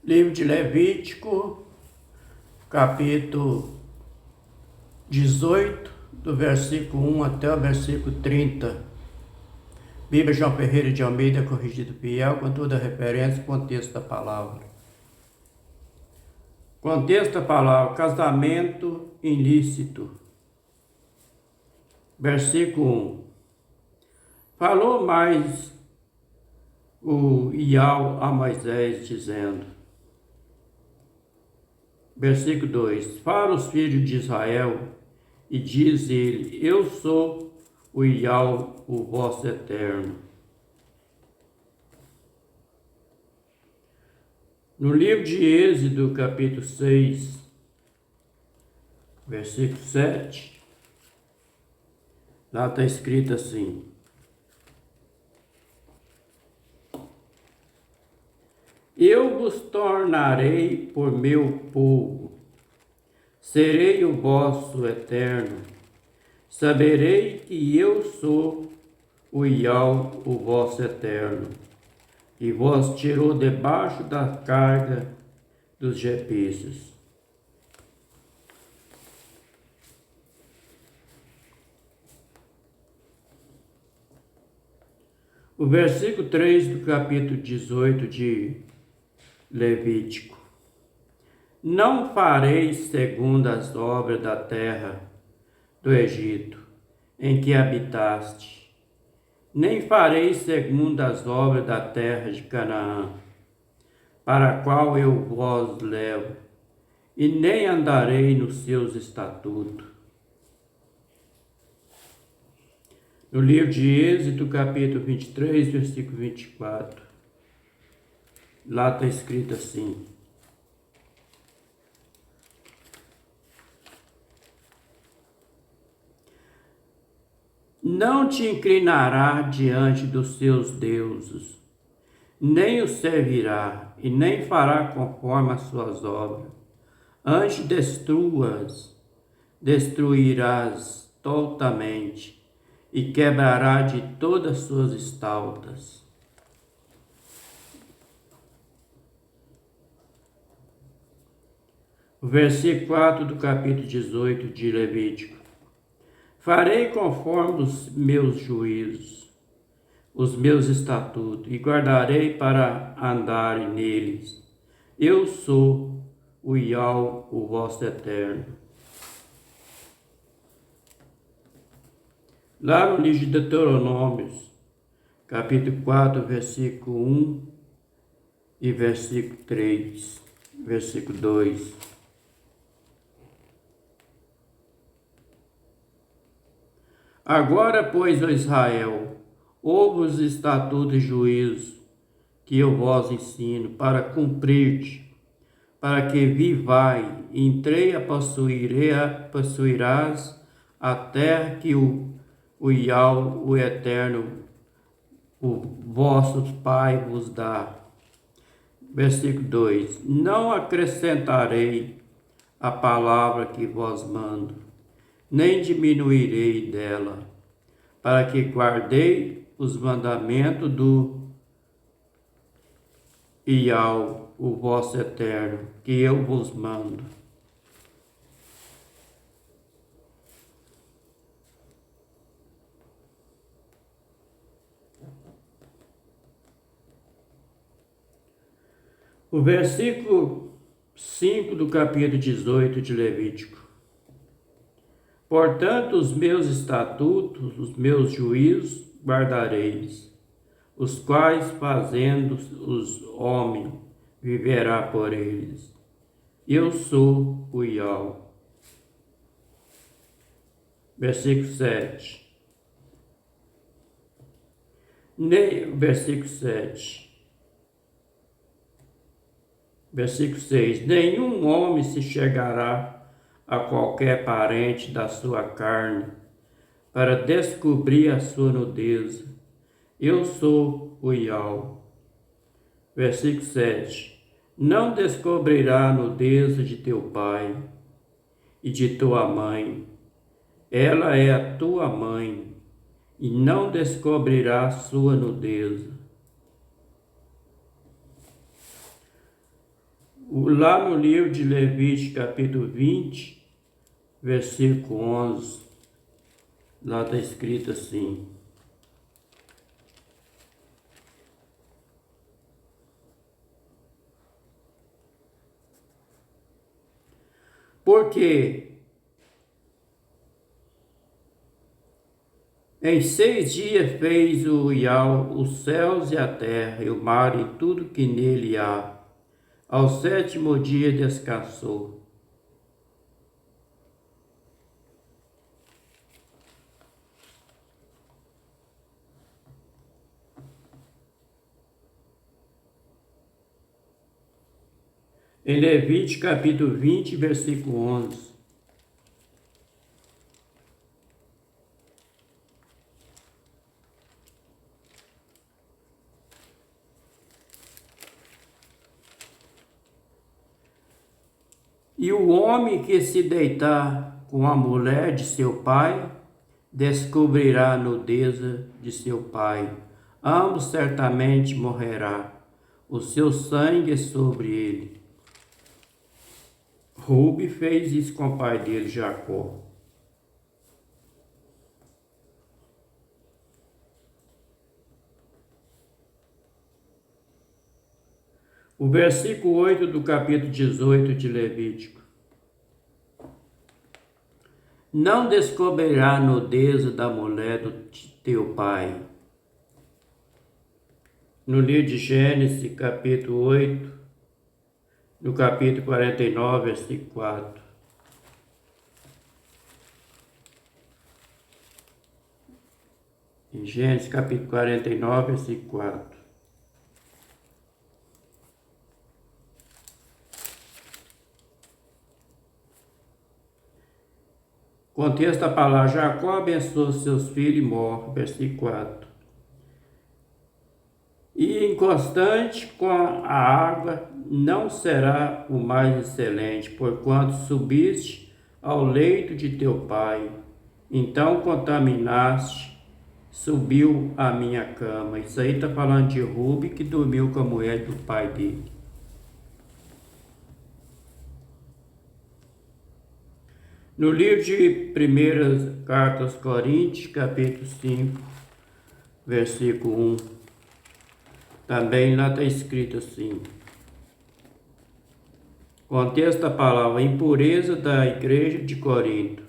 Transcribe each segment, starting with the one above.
Livro de Levítico, capítulo 18, do versículo 1 até o versículo 30. Bíblia João Ferreira de Almeida, corrigido fiel, com toda a referência e contexto da palavra. Contexto da palavra: casamento ilícito. Versículo 1. Falou mais o Iau a Moisés, dizendo. Versículo 2. Fala os filhos de Israel, e diz ele: Eu sou o Iau, o vosso eterno. No livro de Êxodo, capítulo 6, versículo 7, lá está escrito assim: Eu vos tornarei por meu povo, serei o vosso eterno, saberei que eu sou o Iau, o vosso eterno, e vos tirou debaixo da carga dos egípcios. O versículo 3 do capítulo 18 de Levítico. Não fareis segundo as obras da terra do Egito, em que habitaste, nem fareis segundo as obras da terra de Canaã, para a qual eu vos levo, e nem andarei nos seus estatutos. No livro de Êxodo, capítulo 23, versículo 24, lá está escrito assim: Não te inclinará diante dos seus deuses, nem os servirá, e nem fará conforme as suas obras. Antes destruirás totalmente, e quebrará de todas suas estaltas. O versículo 4 do capítulo 18 de Levítico. Farei conforme os meus juízos, os meus estatutos, e guardarei para andar neles. Eu sou o Iau, o vosso eterno. Lá no livro de Deuteronômios, capítulo 4, versículo 1 e versículo 3, versículo 2. Agora, pois, ó Israel, ouve os estatutos e juízos que eu vos ensino, para cumprir, para que vivai, entrei a possuirás a terra que o Iau, o Eterno, o vosso Pai vos dá. Versículo 2. Não acrescentarei a palavra que vos mando, nem diminuirei dela, para que guardei os mandamentos do Iau, o vosso eterno, que eu vos mando. O versículo 5 do capítulo 18 de Levítico. Portanto, os meus estatutos, os meus juízos guardareis, os quais fazendo os homens viverá por eles. Eu sou o Iau. Versículo 7. Versículo 7. Versículo 6. Nenhum homem se chegará a qualquer parente da sua carne, para descobrir a sua nudez. Eu sou o Iau. Versículo 7. Não descobrirá a nudez de teu pai e de tua mãe. Ela é a tua mãe, e não descobrirá sua nudez. Lá no livro de Levítico, capítulo 20, versículo 11, lá está escrito assim: porque em 6 dias fez o Iau os céus e a terra, e o mar e tudo que nele há. Ao 7º dia descansou. Em Levítico capítulo 20, versículo 11. E o homem que se deitar com a mulher de seu pai, descobrirá a nudez de seu pai. Ambos certamente morrerá, o seu sangue é sobre ele. Rube fez isso com o pai dele, Jacó. O versículo 8 do capítulo 18 de Levítico. Não descobrirá a nudez da mulher do teu pai. No livro de Gênesis, capítulo 8, no capítulo 49, versículo 4. Em Gênesis, capítulo 49, versículo 4. Contexto da palavra: Jacó abençoou seus filhos e morre, versículo 4. E inconstante com a água não será o mais excelente, porquanto subiste ao leito de teu pai. Então contaminaste, subiu a minha cama. Isso aí está falando de Rube, que dormiu com a mulher do pai dele. No livro de 1 Carta aos Coríntios, capítulo 5, versículo 1, também lá está escrito assim: contexto da palavra: impureza da igreja de Corinto,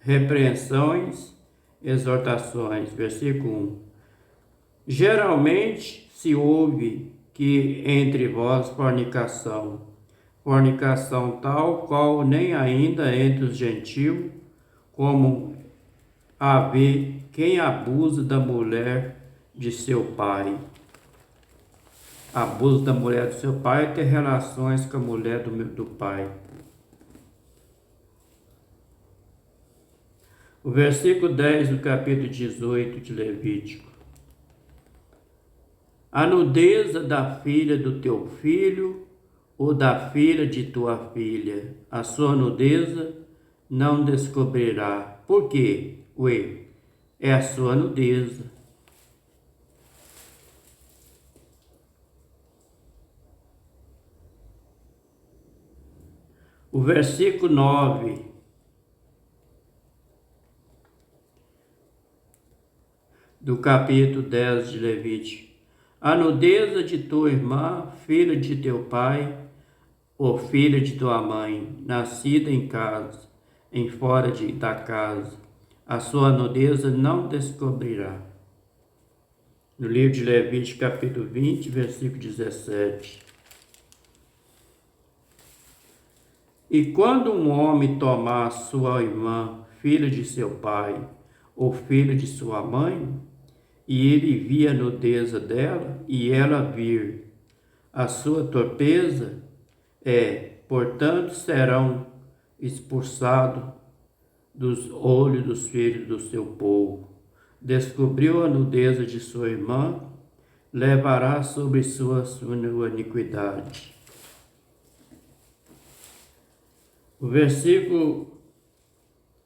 repreensões, exortações, versículo 1. Geralmente se ouve que entre vós fornicação tal qual nem ainda entre os gentios, como haver quem abusa da mulher de seu pai. Abuso da mulher do seu pai é ter relações com a mulher do pai. O versículo 10 do capítulo 18 de Levítico. A nudez da filha do teu filho ou da filha de tua filha, a sua nudez não descobrirá. Por quê? É a sua nudez. O versículo 9 do capítulo 10 de Levítico. A nudez de tua irmã, filha de teu pai, ou filha de tua mãe, nascida em casa, em fora da casa, a sua nudez não descobrirá. No livro de Levítico, capítulo 20, versículo 17. E quando um homem tomar sua irmã, filha de seu pai, ou filho de sua mãe, e ele via a nudez dela, e ela vir a sua torpeza, portanto, serão expulsados dos olhos dos filhos do seu povo. Descobriu a nudez de sua irmã, levará sobre sua iniquidade. O versículo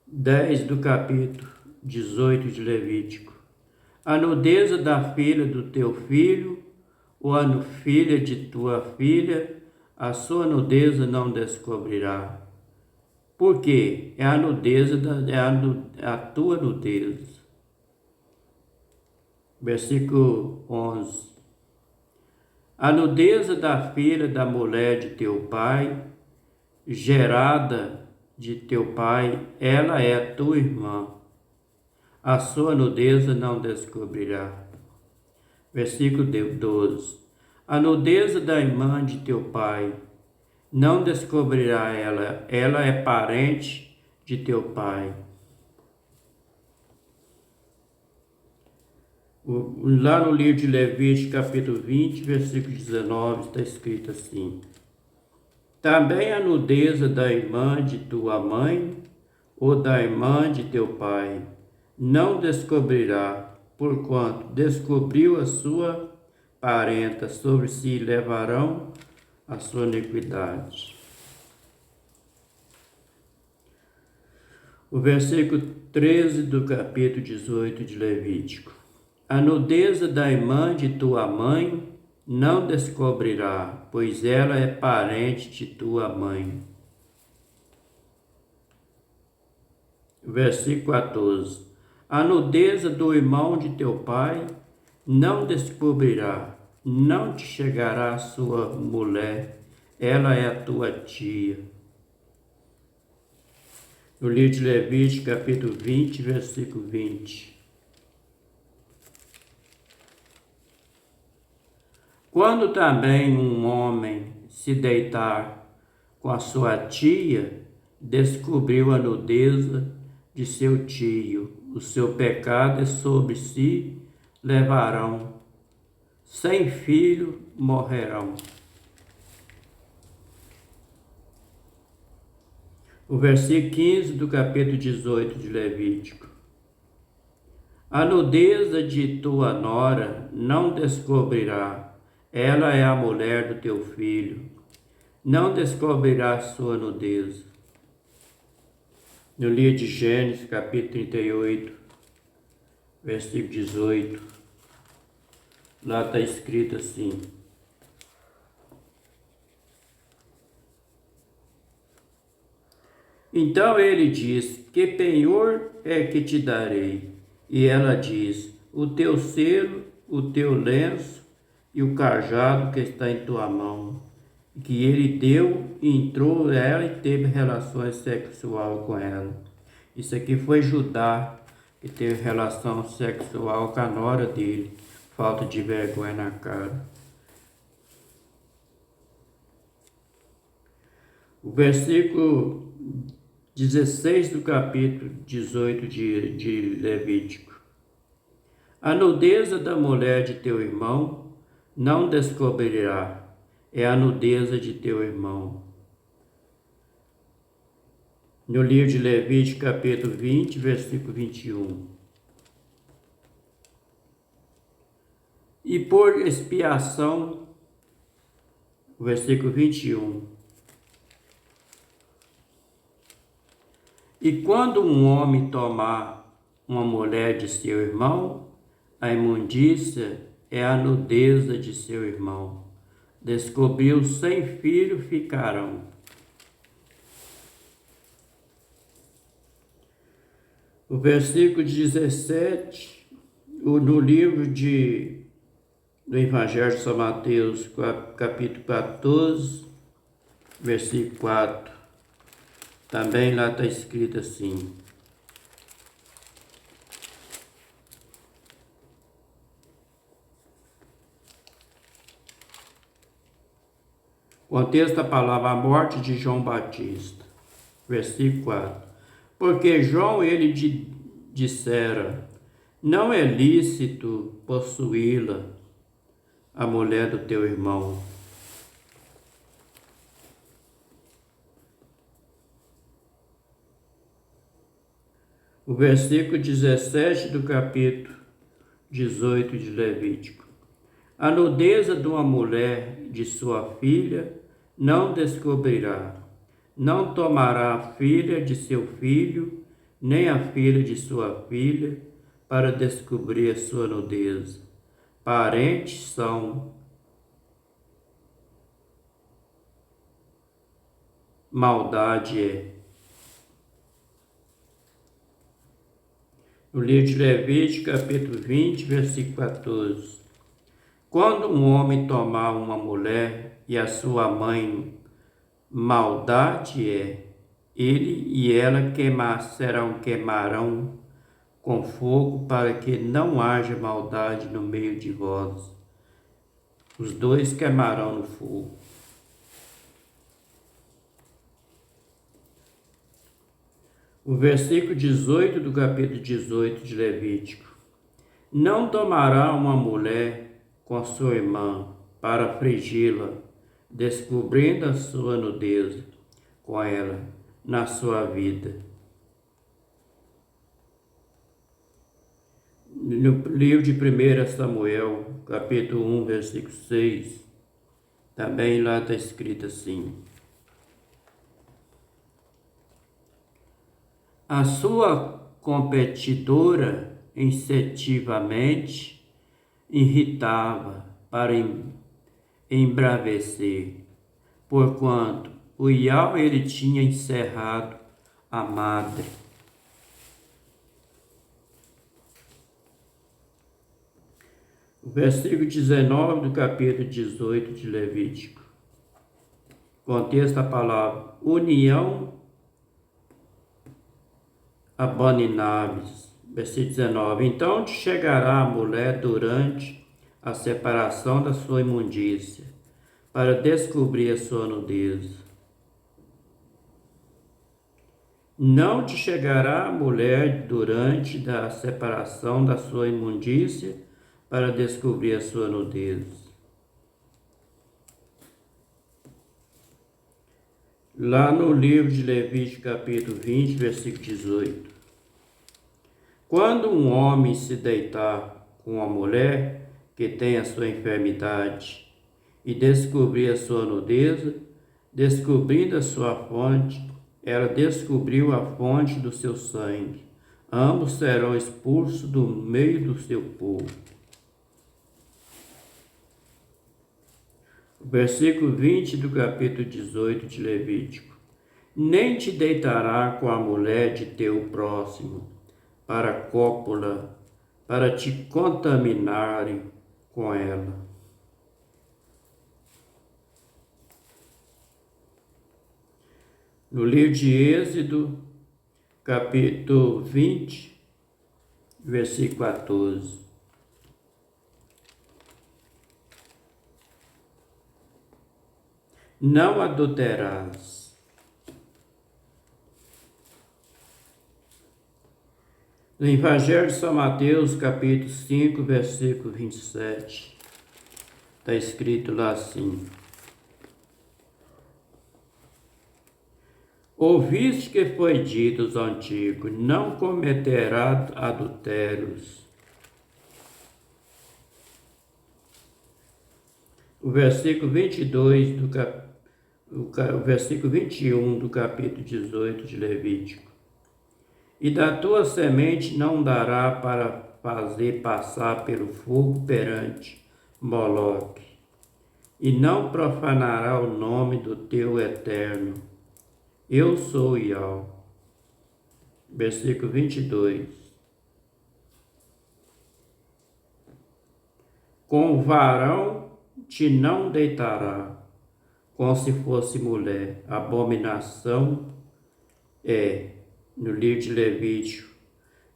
10 do capítulo 18 de Levítico. A nudez da filha do teu filho, ou a filha de tua filha, a sua nudez não descobrirá. Porque é a nudez, é a tua nudez. Versículo 11. A nudez da filha da mulher de teu pai, gerada de teu pai, ela é tua irmã. A sua nudez não descobrirá. Versículo 12. A nudez da irmã de teu pai, não descobrirá ela, ela é parente de teu pai. Lá no livro de Levítico, capítulo 20, versículo 19, está escrito assim: também a nudez da irmã de tua mãe ou da irmã de teu pai não descobrirá, porquanto descobriu a sua parenta, sobre si levarão a sua iniquidade. O versículo 13 do capítulo 18 de Levítico. A nudez da irmã de tua mãe não descobrirá, pois ela é parente de tua mãe. Versículo 14. A nudez do irmão de teu pai não descobrirá, não te chegará a sua mulher, ela é a tua tia. No livro de Levítico, capítulo 20, versículo 20. Quando também um homem se deitar com a sua tia, descobriu a nudez de seu tio, o seu pecado é sobre si levarão, sem filho morrerão. O versículo 15 do capítulo 18 de Levítico. A nudez de tua nora não descobrirá, ela é a mulher do teu filho, não descobrirá sua nudez. No livro de Gênesis, capítulo 38, versículo 18, lá está escrito assim: então ele diz: que penhor é que te darei? E ela diz: o teu selo, o teu lenço e o cajado que está em tua mão. Que ele deu, entrou ela e teve relações sexuais com ela. Isso aqui foi Judá, que teve relação sexual com a nora dele. Falta de vergonha na cara. O versículo 16 do capítulo 18 de Levítico. A nudez da mulher de teu irmão não descobrirá, é a nudez de teu irmão. No livro de Levítico, capítulo 20, versículo 21. E por expiação, versículo 21. E quando um homem tomar uma mulher de seu irmão, a imundícia é a nudez de seu irmão. Descobriu sem filho ficarão. O versículo 17, no livro do Evangelho de São Mateus, capítulo 14, versículo 4. Também lá está escrito assim: contexto a palavra: a morte de João Batista. Versículo 4. Porque João ele dissera: não é lícito possuí-la, a mulher do teu irmão. O versículo 17 do capítulo 18 de Levítico. A nudez de uma mulher de sua filha não descobrirá, não tomará a filha de seu filho, nem a filha de sua filha, para descobrir a sua nudez. Parentes são. maldade é. No livro de Levítico, capítulo 20, versículo 14. Quando um homem tomar uma mulher e a sua mãe, maldade é, ele e ela queimarão com fogo para que não haja maldade no meio de vós. Os dois queimarão no fogo. O versículo 18 do capítulo 18 de Levítico. Não tomará uma mulher com sua irmã para afligi-la, descobrindo a sua nudez com ela na sua vida. No livro de 1 Samuel, capítulo 1, versículo 6, também lá está escrito assim: a sua competidora incentivamente irritava para embravecer, porquanto o Iau ele tinha encerrado a madre. O versículo 19 do capítulo 18 de Levítico. Contexto a palavra união abomináveis. Versículo 19. Então te chegará a mulher durante a separação da sua imundícia, para descobrir a sua nudez. Não te chegará a mulher durante a separação da sua imundícia, para descobrir a sua nudez. Lá no livro de Levítico, capítulo 20, versículo 18. Quando um homem se deitar com uma mulher que tem a sua enfermidade e descobrir a sua nudez, descobrindo a sua fonte, ela descobriu a fonte do seu sangue. Ambos serão expulsos do meio do seu povo. Versículo 20 do capítulo 18 de Levítico. Nem te deitará com a mulher de teu próximo, para cópula, para te contaminarem com ela. No livro de Êxodo, capítulo 20, versículo 14. Não adulterarás. No Evangelho de São Mateus, capítulo 5, versículo 27, está escrito lá assim: ouviste que foi dito aos antigos, não cometerás adultérios. O versículo 22 o versículo 21 do capítulo 18 de Levítico. E da tua semente não dará para fazer passar pelo fogo perante Moloque, e não profanará o nome do teu eterno. Eu sou Iau. Versículo 22. Com o varão te não deitará, como se fosse mulher. Abominação é, no livro de Levítico,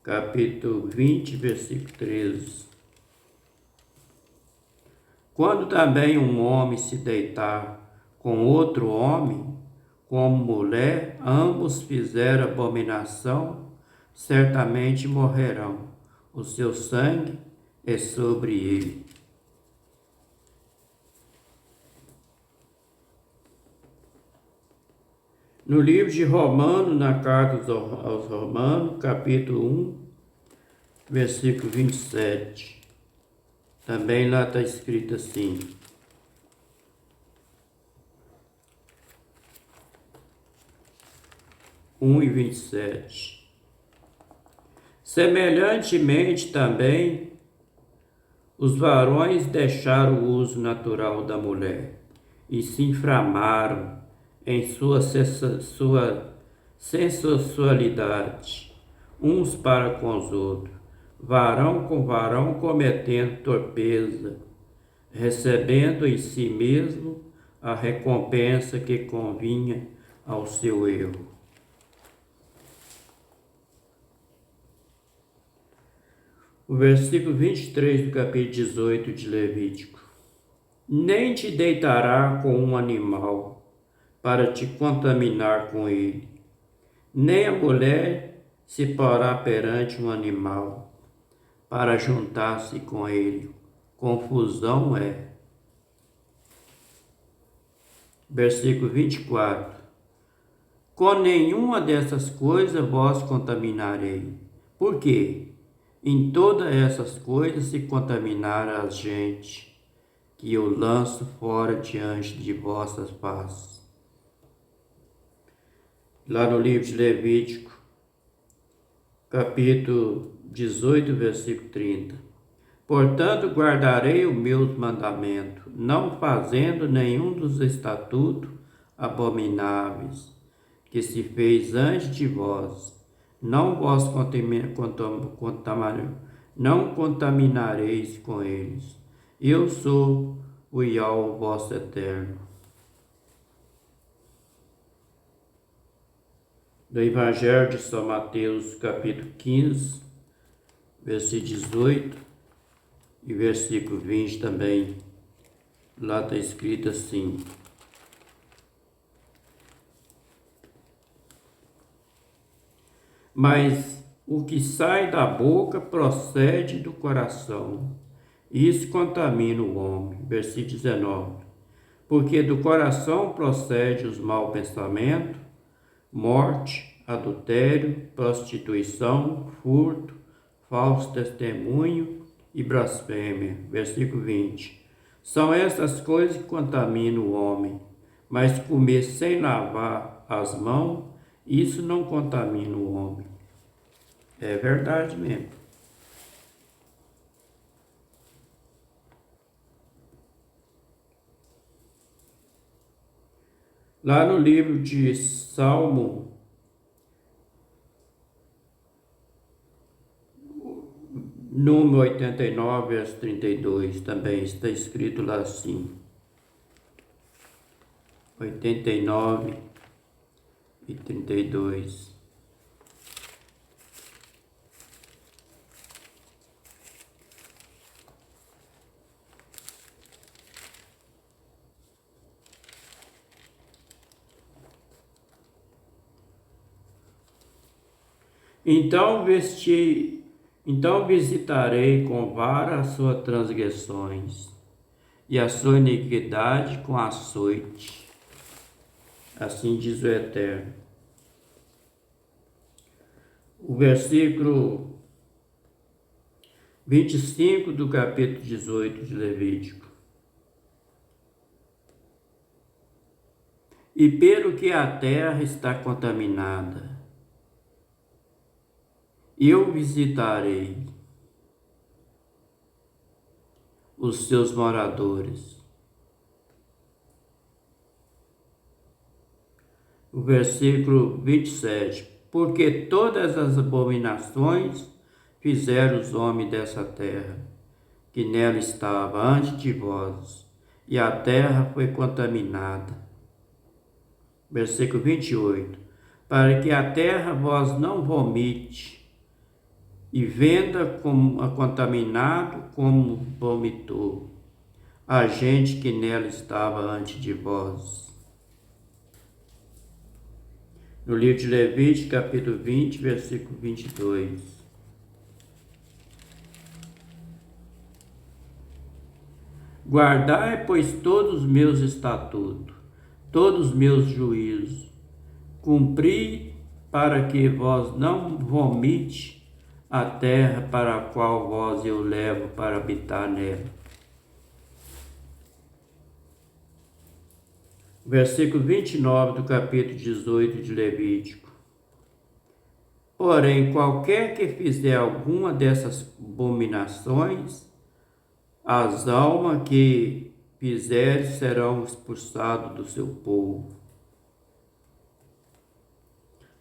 capítulo 20, versículo 13. Quando também um homem se deitar com outro homem, como mulher, ambos fizeram abominação, certamente morrerão. O seu sangue é sobre ele. No livro de Romanos, na carta aos Romanos, capítulo 1, versículo 27, também lá está escrito assim: 1:27. Semelhantemente também, os varões deixaram o uso natural da mulher e se inflamaram em sua sensualidade, uns para com os outros, varão com varão cometendo torpeza, recebendo em si mesmo a recompensa que convinha ao seu erro. O versículo 23 do capítulo 18 de Levítico. Nem te deitará com um animal para te contaminar com ele, nem a mulher se porá perante um animal para juntar-se com ele. Confusão é. Versículo 24. Com nenhuma dessas coisas vós contaminarei. Por quê? Em todas essas coisas se contaminará a gente, que eu lanço fora diante de vossas faces. Lá no livro de Levítico, capítulo 18, versículo 30. Portanto, guardarei os meus mandamentos, não fazendo nenhum dos estatutos abomináveis que se fez antes de vós. Não vos não contaminareis com eles. Eu sou o Yahweh vosso eterno. Do Evangelho de São Mateus, capítulo 15, versículo 18 e versículo 20 também. Lá está escrito assim: mas o que sai da boca procede do coração, isso contamina o homem. Versículo 19. Porque do coração procede os maus pensamentos, morte, adultério, prostituição, furto, falso testemunho e blasfêmia. Versículo 20. São essas coisas que contaminam o homem, mas comer sem lavar as mãos, isso não contamina o homem. É verdade mesmo. Lá no livro de Salmo, número 89, verso 32, também está escrito lá assim. 89 e 32. Então visitarei com vara as suas transgressões e a sua iniquidade com açoite. Assim diz o Eterno. O versículo 25 do capítulo 18 de Levítico. E pelo que a terra está contaminada, eu visitarei os seus moradores. O versículo 27. Porque todas as abominações fizeram os homens dessa terra, que nela estava antes de vós, e a terra foi contaminada. Versículo 28. Para que a terra vós não vomite, e venda como contaminado como vomitou a gente que nela estava antes de vós. No livro de Levítico, capítulo 20, versículo 22. Guardai, pois, todos os meus estatutos, todos os meus juízos, cumpri para que vós não vomite a terra para a qual vós eu levo para habitar nela. Versículo 29 do capítulo 18 de Levítico. Porém, qualquer que fizer alguma dessas abominações, as almas que fizerem serão expulsadas do seu povo.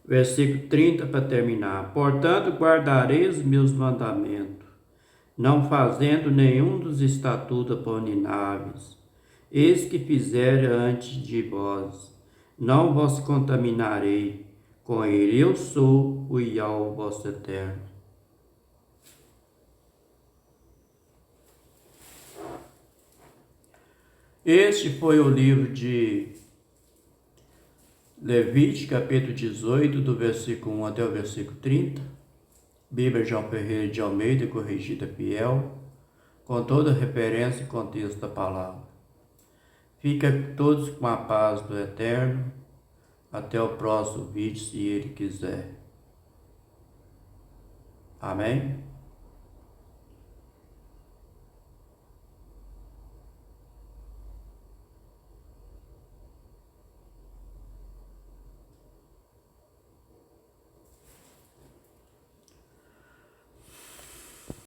Versículo 30 para terminar. Portanto, guardarei os meus mandamentos, não fazendo nenhum dos estatutos abomináveis. Eis que fizer antes de vós, não vos contaminarei com ele. Eu sou o Yahweh vosso eterno. Este foi o livro de Levítico, capítulo 18, do versículo 1 até o versículo 30. Bíblia João Ferreira de Almeida, corrigida fiel, com toda referência e contexto da palavra. Fica todos com a paz do Eterno. Até o próximo vídeo, se Ele quiser. Amém?